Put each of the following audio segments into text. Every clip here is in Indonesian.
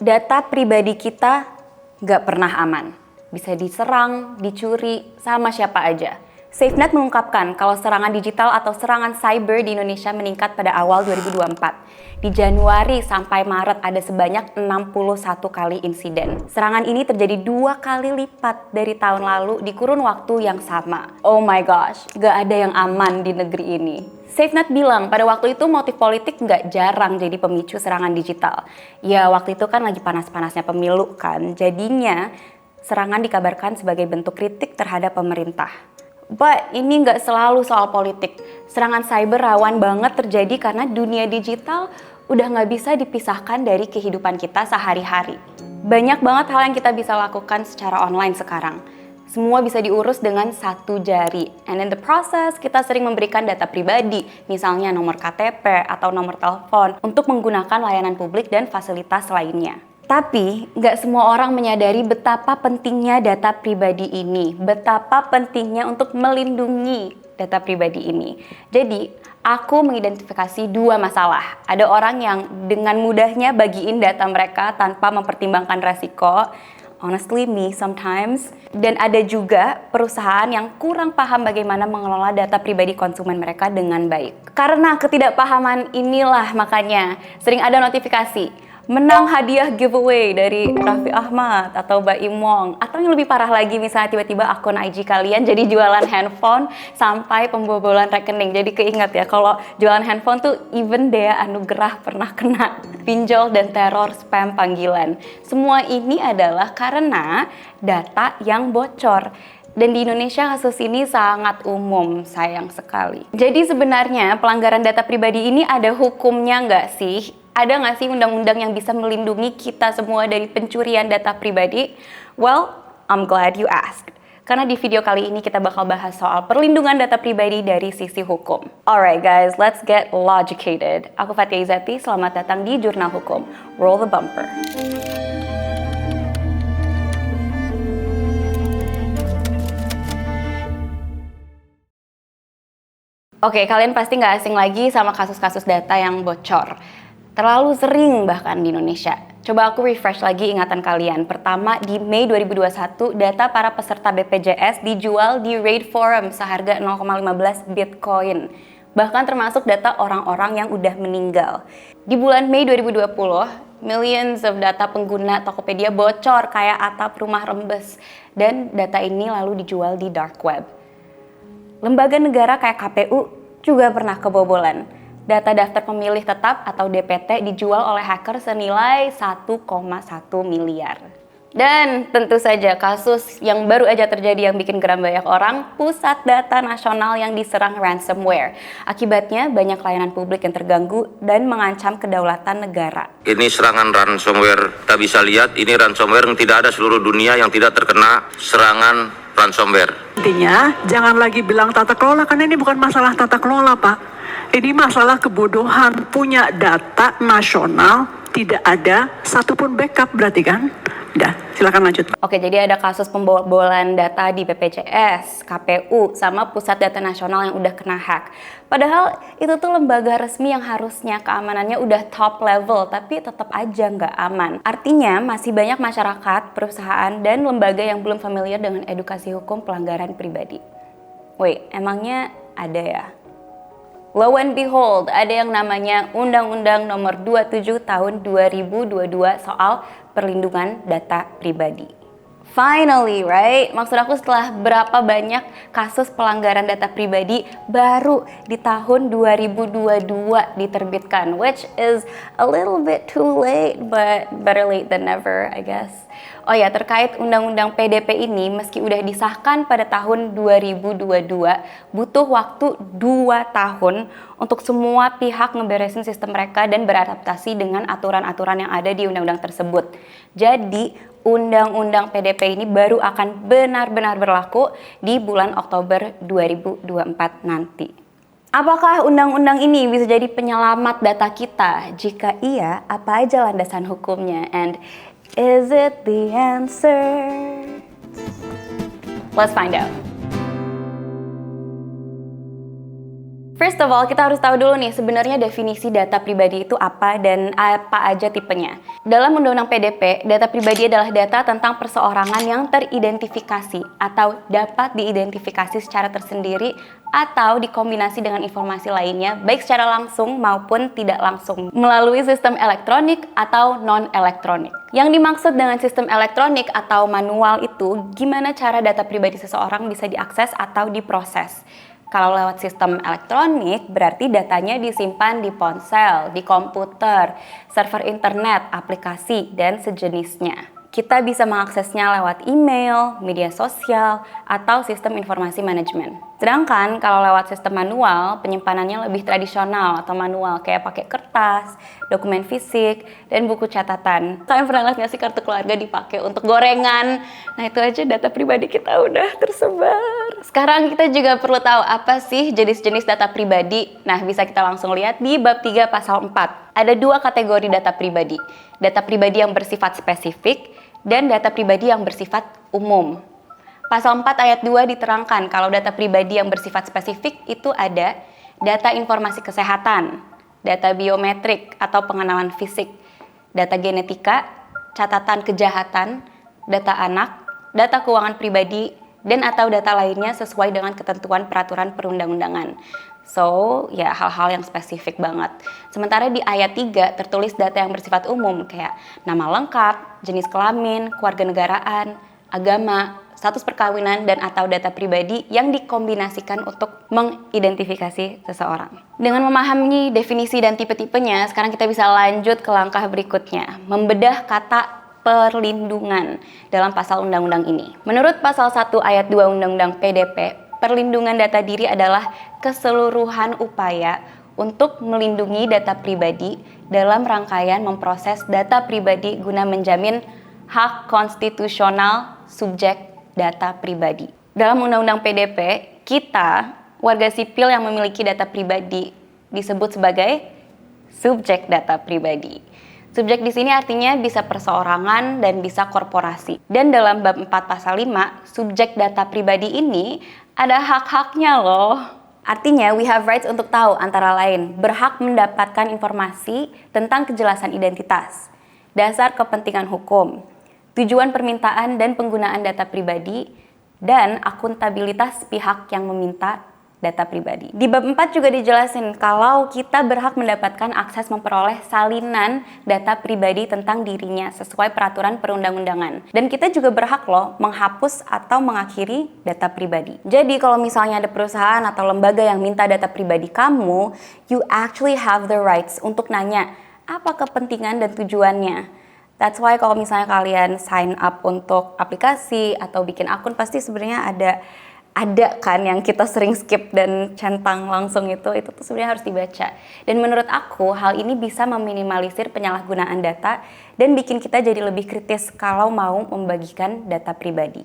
Data pribadi kita nggak pernah aman. Bisa diserang, dicuri, sama siapa aja. SafeNet mengungkapkan kalau serangan digital atau serangan cyber di Indonesia meningkat pada awal 2024. Di Januari sampai Maret ada sebanyak 61 kali insiden. Serangan ini terjadi 2 kali lipat dari tahun lalu di kurun waktu yang sama. Oh my gosh, gak ada yang aman di negeri ini. SafeNet bilang pada waktu itu motif politik nggak jarang jadi pemicu serangan digital. Ya waktu itu kan lagi panas-panasnya pemilu kan, jadinya serangan dikabarkan sebagai bentuk kritik terhadap pemerintah. But ini nggak selalu soal politik. Serangan cyber rawan banget terjadi karena dunia digital udah nggak bisa dipisahkan dari kehidupan kita sehari-hari. Banyak banget hal yang kita bisa lakukan secara online sekarang. Semua bisa diurus dengan satu jari. And in the process, kita sering memberikan data pribadi, misalnya nomor KTP atau nomor telepon, untuk menggunakan layanan publik dan fasilitas lainnya. Tapi, nggak semua orang menyadari betapa pentingnya data pribadi ini, betapa pentingnya untuk melindungi data pribadi ini. Jadi, aku mengidentifikasi 2 masalah. Ada orang yang dengan mudahnya bagiin data mereka tanpa mempertimbangkan resiko, honestly me sometimes. Dan ada juga perusahaan yang kurang paham bagaimana mengelola data pribadi konsumen mereka dengan baik. Karena ketidakpahaman inilah makanya sering ada notifikasi menang hadiah giveaway dari Raffi Ahmad atau Baim Wong. Atau yang lebih parah lagi, misalnya tiba-tiba akun IG kalian jadi jualan handphone sampai pembobolan rekening. Jadi keinget ya, kalau jualan handphone tuh even Dea Anugerah pernah kena pinjol dan teror spam panggilan. Semua ini adalah karena data yang bocor. Dan di Indonesia kasus ini sangat umum, sayang sekali. Jadi sebenarnya pelanggaran data pribadi ini ada hukumnya nggak sih? Ada nggak sih undang-undang yang bisa melindungi kita semua dari pencurian data pribadi? Well, I'm glad you asked. Karena di video kali ini kita bakal bahas soal perlindungan data pribadi dari sisi hukum. Alright guys, let's get logicated. Aku Fathia Izati, selamat datang di Jurnal Hukum. Roll the bumper. Oke, kalian pasti nggak asing lagi sama kasus-kasus data yang bocor. Terlalu sering bahkan di Indonesia. Coba aku refresh lagi ingatan kalian. Pertama, di Mei 2021, data para peserta BPJS dijual di Raid Forum seharga 0,15 Bitcoin. Bahkan termasuk data orang-orang yang udah meninggal. Di bulan Mei 2020, millions of data pengguna Tokopedia bocor kayak atap rumah rembes. Dan data ini lalu dijual di dark web. Lembaga negara kayak KPU juga pernah kebobolan. Data daftar pemilih tetap atau DPT dijual oleh hacker senilai 1,1 miliar. Dan tentu saja kasus yang baru aja terjadi yang bikin geram banyak orang, Pusat Data Nasional yang diserang ransomware. Akibatnya banyak layanan publik yang terganggu dan mengancam kedaulatan negara. Ini serangan ransomware, kita bisa lihat ini ransomware yang tidak ada seluruh dunia yang tidak terkena serangan ransomware. Intinya jangan lagi bilang tata kelola, karena ini bukan masalah tata kelola Pak. Ini masalah kebodohan. Punya data nasional tidak ada satupun backup berarti kan? Udah, silakan lanjut. Oke, jadi ada kasus pembobolan data di BPJS, KPU, sama Pusat Data Nasional yang udah kena hack. Padahal itu tuh lembaga resmi yang harusnya keamanannya udah top level, tapi tetap aja nggak aman. Artinya masih banyak masyarakat, perusahaan, dan lembaga yang belum familiar dengan edukasi hukum pelanggaran pribadi. Wait, emangnya ada ya? Lo and behold, ada yang namanya Undang-Undang Nomor 27 Tahun 2022 soal perlindungan data pribadi. Finally, right? Maksud aku setelah berapa banyak kasus pelanggaran data pribadi baru di tahun 2022 diterbitkan, which is a little bit too late, but better late than never, I guess. Oh ya, terkait Undang-Undang PDP ini, meski udah disahkan pada tahun 2022, butuh waktu 2 tahun untuk semua pihak ngeberesin sistem mereka dan beradaptasi dengan aturan-aturan yang ada di undang-undang tersebut. Jadi, Undang-Undang PDP ini baru akan benar-benar berlaku di bulan Oktober 2024 nanti. Apakah undang-undang ini bisa jadi penyelamat data kita? Jika iya, apa aja landasan hukumnya? And is it the answer? Let's find out. First of all, kita harus tahu dulu nih sebenarnya definisi data pribadi itu apa dan apa aja tipenya. Dalam Undang-Undang PDP, data pribadi adalah data tentang perseorangan yang teridentifikasi atau dapat diidentifikasi secara tersendiri atau dikombinasi dengan informasi lainnya, baik secara langsung maupun tidak langsung, melalui sistem elektronik atau non-elektronik. Yang dimaksud dengan sistem elektronik atau manual itu, gimana cara data pribadi seseorang bisa diakses atau diproses. Kalau lewat sistem elektronik, berarti datanya disimpan di ponsel, di komputer, server internet, aplikasi, dan sejenisnya. Kita bisa mengaksesnya lewat email, media sosial, atau sistem informasi manajemen. Sedangkan kalau lewat sistem manual, penyimpanannya lebih tradisional atau manual, kayak pakai kertas, dokumen fisik, dan buku catatan. Kalian pernah lihat nggak sih kartu keluarga dipakai untuk gorengan? Nah itu aja data pribadi kita udah tersebar. Sekarang kita juga perlu tahu apa sih jenis-jenis data pribadi. Nah bisa kita langsung lihat di bab 3 pasal 4. Ada 2 kategori data pribadi. Data pribadi yang bersifat spesifik dan data pribadi yang bersifat umum. Pasal 4 ayat 2 diterangkan kalau data pribadi yang bersifat spesifik itu ada data informasi kesehatan, data biometrik atau pengenalan fisik, data genetika, catatan kejahatan, data anak, data keuangan pribadi, dan atau data lainnya sesuai dengan ketentuan peraturan perundang-undangan. So, ya hal-hal yang spesifik banget. Sementara di ayat 3 tertulis data yang bersifat umum kayak nama lengkap, jenis kelamin, kewarganegaraan, agama, status perkawinan, dan atau data pribadi yang dikombinasikan untuk mengidentifikasi seseorang. Dengan memahami definisi dan tipe-tipenya, sekarang kita bisa lanjut ke langkah berikutnya, membedah kata perlindungan dalam pasal undang-undang ini. Menurut pasal 1 ayat 2 Undang-Undang PDP, perlindungan data diri adalah keseluruhan upaya untuk melindungi data pribadi dalam rangkaian memproses data pribadi guna menjamin hak konstitusional subjek data pribadi. Dalam Undang-Undang PDP, kita, warga sipil yang memiliki data pribadi, disebut sebagai subjek data pribadi. Subjek di sini artinya bisa perseorangan dan bisa korporasi. Dan dalam bab 4 pasal 5, subjek data pribadi ini ada hak-haknya loh. Artinya, we have rights untuk tahu antara lain berhak mendapatkan informasi tentang kejelasan identitas, dasar kepentingan hukum, tujuan permintaan dan penggunaan data pribadi, dan akuntabilitas pihak yang meminta data pribadi. Di bab 4 juga dijelasin kalau kita berhak mendapatkan akses memperoleh salinan data pribadi tentang dirinya sesuai peraturan perundang-undangan. Dan kita juga berhak loh menghapus atau mengakhiri data pribadi. Jadi kalau misalnya ada perusahaan atau lembaga yang minta data pribadi kamu, you actually have the rights untuk nanya apa kepentingan dan tujuannya. That's why kalau misalnya kalian sign up untuk aplikasi atau bikin akun, pasti sebenarnya ada kan yang kita sering skip dan centang langsung itu tuh sebenarnya harus dibaca. Dan menurut aku hal ini bisa meminimalisir penyalahgunaan data dan bikin kita jadi lebih kritis kalau mau membagikan data pribadi.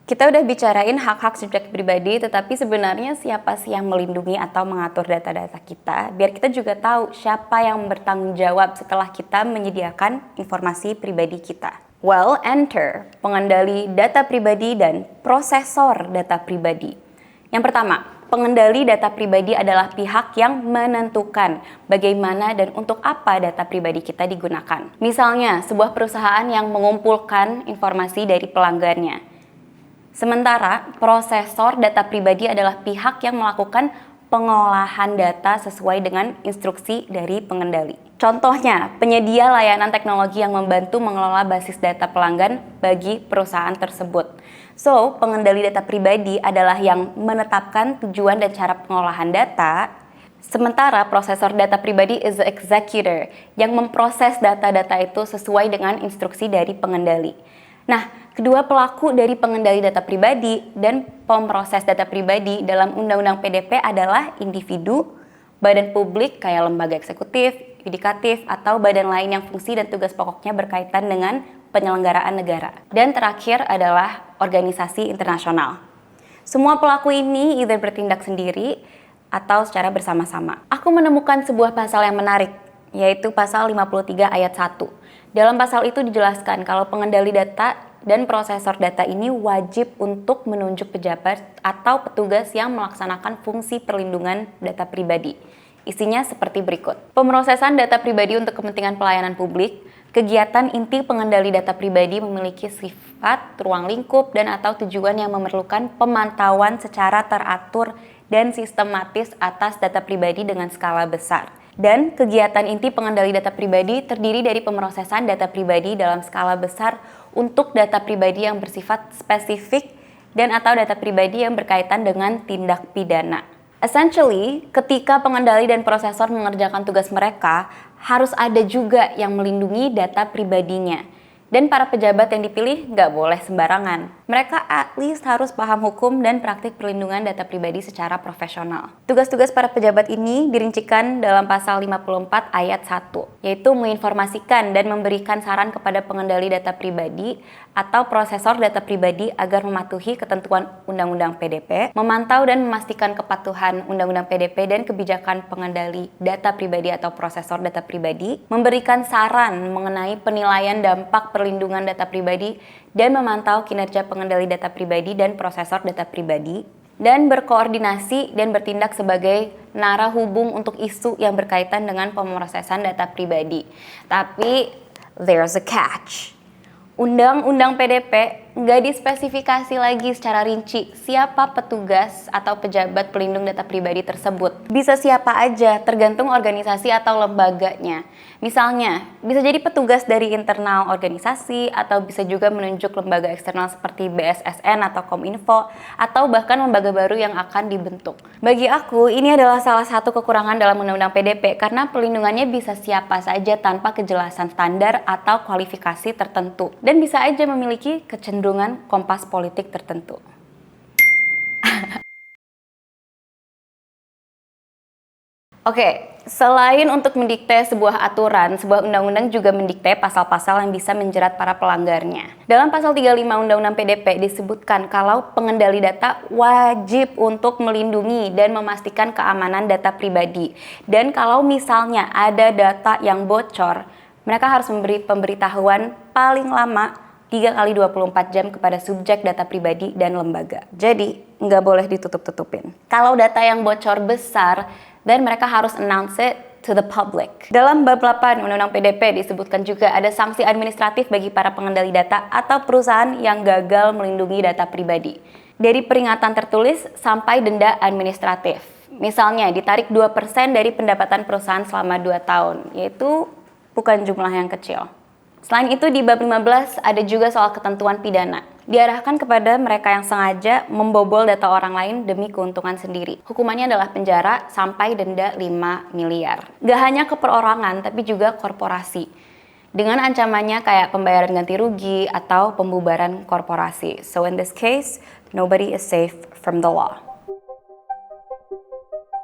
Kita udah bicarain hak-hak subjek pribadi, tetapi sebenarnya siapa sih yang melindungi atau mengatur data-data kita? Biar kita juga tahu siapa yang bertanggung jawab setelah kita menyediakan informasi pribadi kita. Well, enter pengendali data pribadi dan prosesor data pribadi. Yang pertama, pengendali data pribadi adalah pihak yang menentukan bagaimana dan untuk apa data pribadi kita digunakan. Misalnya, sebuah perusahaan yang mengumpulkan informasi dari pelanggannya. Sementara, prosesor data pribadi adalah pihak yang melakukan pengolahan data sesuai dengan instruksi dari pengendali. Contohnya, penyedia layanan teknologi yang membantu mengelola basis data pelanggan bagi perusahaan tersebut. So, pengendali data pribadi adalah yang menetapkan tujuan dan cara pengolahan data, sementara prosesor data pribadi is the executor yang memproses data-data itu sesuai dengan instruksi dari pengendali. Nah, kedua pelaku dari pengendali data pribadi dan pemproses data pribadi dalam Undang-Undang PDP adalah individu, badan publik kayak lembaga eksekutif, yudikatif, atau badan lain yang fungsi dan tugas pokoknya berkaitan dengan penyelenggaraan negara. Dan terakhir adalah organisasi internasional. Semua pelaku ini either bertindak sendiri atau secara bersama-sama. Aku menemukan sebuah pasal yang menarik, yaitu pasal 53 ayat 1. Dalam pasal itu dijelaskan kalau pengendali data dan prosesor data ini wajib untuk menunjuk pejabat atau petugas yang melaksanakan fungsi perlindungan data pribadi. Isinya seperti berikut. Pemrosesan data pribadi untuk kepentingan pelayanan publik. Kegiatan inti pengendali data pribadi memiliki sifat, ruang lingkup, dan atau tujuan yang memerlukan pemantauan secara teratur dan sistematis atas data pribadi dengan skala besar. Dan kegiatan inti pengendali data pribadi terdiri dari pemrosesan data pribadi dalam skala besar untuk data pribadi yang bersifat spesifik dan atau data pribadi yang berkaitan dengan tindak pidana. Essentially, ketika pengendali dan prosesor mengerjakan tugas mereka, harus ada juga yang melindungi data pribadinya. Dan para pejabat yang dipilih nggak boleh sembarangan. Mereka at least harus paham hukum dan praktik perlindungan data pribadi secara profesional. Tugas-tugas para pejabat ini dirincikan dalam pasal 54 ayat 1, yaitu menginformasikan dan memberikan saran kepada pengendali data pribadi atau prosesor data pribadi agar mematuhi ketentuan Undang-Undang PDP, memantau dan memastikan kepatuhan Undang-Undang PDP dan kebijakan pengendali data pribadi atau prosesor data pribadi, memberikan saran mengenai penilaian dampak perlindungan data pribadi dan memantau kinerja pengendali data pribadi dan prosesor data pribadi, dan berkoordinasi dan bertindak sebagai narahubung untuk isu yang berkaitan dengan pemrosesan data pribadi. Tapi there's a catch. Undang-Undang PDP nggak dispesifikasi lagi secara rinci siapa petugas atau pejabat pelindung data pribadi tersebut. Bisa siapa aja, tergantung organisasi atau lembaganya. Misalnya, bisa jadi petugas dari internal organisasi atau bisa juga menunjuk lembaga eksternal seperti BSSN atau Kominfo atau bahkan lembaga baru yang akan dibentuk. Bagi aku, ini adalah salah satu kekurangan dalam Undang-Undang PDP karena pelindungannya bisa siapa saja tanpa kejelasan standar atau kualifikasi tertentu dan bisa aja memiliki kecenderungan kompas politik tertentu. Oke, selain untuk mendikte sebuah aturan, sebuah undang-undang juga mendikte pasal-pasal yang bisa menjerat para pelanggarnya. Dalam pasal 35 Undang-Undang PDP disebutkan kalau pengendali data wajib untuk melindungi dan memastikan keamanan data pribadi. Dan kalau misalnya ada data yang bocor, mereka harus memberi pemberitahuan paling lama 3 kali 24 jam kepada subjek data pribadi dan lembaga. Jadi, nggak boleh ditutup-tutupin. Kalau data yang bocor besar, dan mereka harus announce it to the public. Dalam bab 8 Undang-Undang PDP disebutkan juga ada sanksi administratif bagi para pengendali data atau perusahaan yang gagal melindungi data pribadi. Dari peringatan tertulis sampai denda administratif. Misalnya ditarik 2% dari pendapatan perusahaan selama 2 tahun, yaitu bukan jumlah yang kecil. Selain itu di bab 15 ada juga soal ketentuan pidana. Diarahkan kepada mereka yang sengaja membobol data orang lain demi keuntungan sendiri. Hukumannya adalah penjara sampai denda 5 miliar. Gak hanya ke perorangan tapi juga korporasi. Dengan ancamannya kayak pembayaran ganti rugi atau pembubaran korporasi. So in this case, nobody is safe from the law.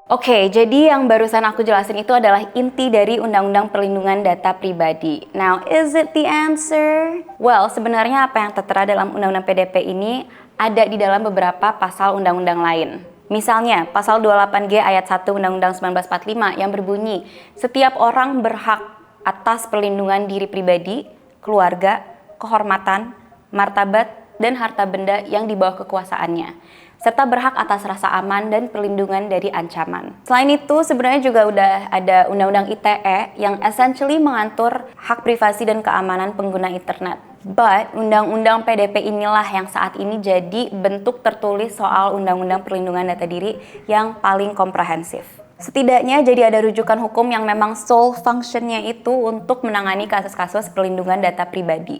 Oke, jadi yang barusan aku jelasin itu adalah inti dari Undang-Undang Perlindungan Data Pribadi. Now, is it the answer? Well, sebenarnya apa yang tertera dalam Undang-Undang PDP ini ada di dalam beberapa pasal undang-undang lain. Misalnya, pasal 28G ayat 1 Undang-Undang 1945 yang berbunyi, setiap orang berhak atas perlindungan diri pribadi, keluarga, kehormatan, martabat, dan harta benda yang di bawah kekuasaannya, serta berhak atas rasa aman dan perlindungan dari ancaman. Selain itu, sebenarnya juga udah ada Undang-Undang ITE yang essentially mengatur hak privasi dan keamanan pengguna internet. But, Undang-Undang PDP inilah yang saat ini jadi bentuk tertulis soal Undang-Undang Perlindungan Data Diri yang paling komprehensif. Setidaknya jadi ada rujukan hukum yang memang sole function-nya itu untuk menangani kasus-kasus perlindungan data pribadi.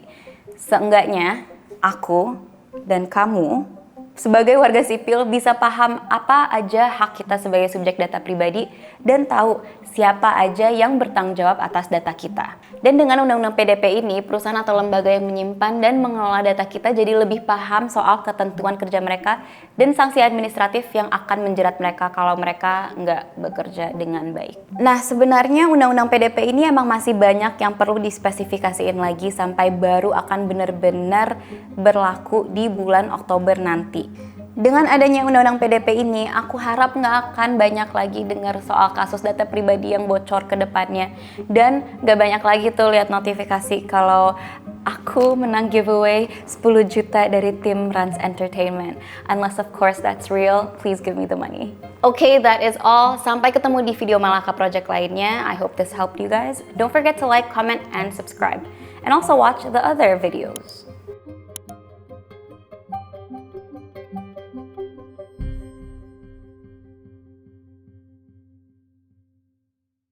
Seenggaknya, aku dan kamu sebagai warga sipil bisa paham apa aja hak kita sebagai subjek data pribadi dan tahu siapa aja yang bertanggung jawab atas data kita. Dan dengan Undang-Undang PDP ini, perusahaan atau lembaga yang menyimpan dan mengelola data kita jadi lebih paham soal ketentuan kerja mereka dan sanksi administratif yang akan menjerat mereka kalau mereka nggak bekerja dengan baik. Nah, sebenarnya Undang-Undang PDP ini emang masih banyak yang perlu dispesifikasiin lagi sampai baru akan benar-benar berlaku di bulan Oktober nanti. Dengan adanya undang-undang PDP ini, aku harap nggak akan banyak lagi dengar soal kasus data pribadi yang bocor ke depannya. Dan nggak banyak lagi tuh lihat notifikasi kalau aku menang giveaway 10 juta dari tim Rans Entertainment. Unless of course that's real, please give me the money. Okay, that is all. Sampai ketemu di video Malaka Project lainnya. I hope this helped you guys. Don't forget to like, comment, and subscribe. And also watch the other videos.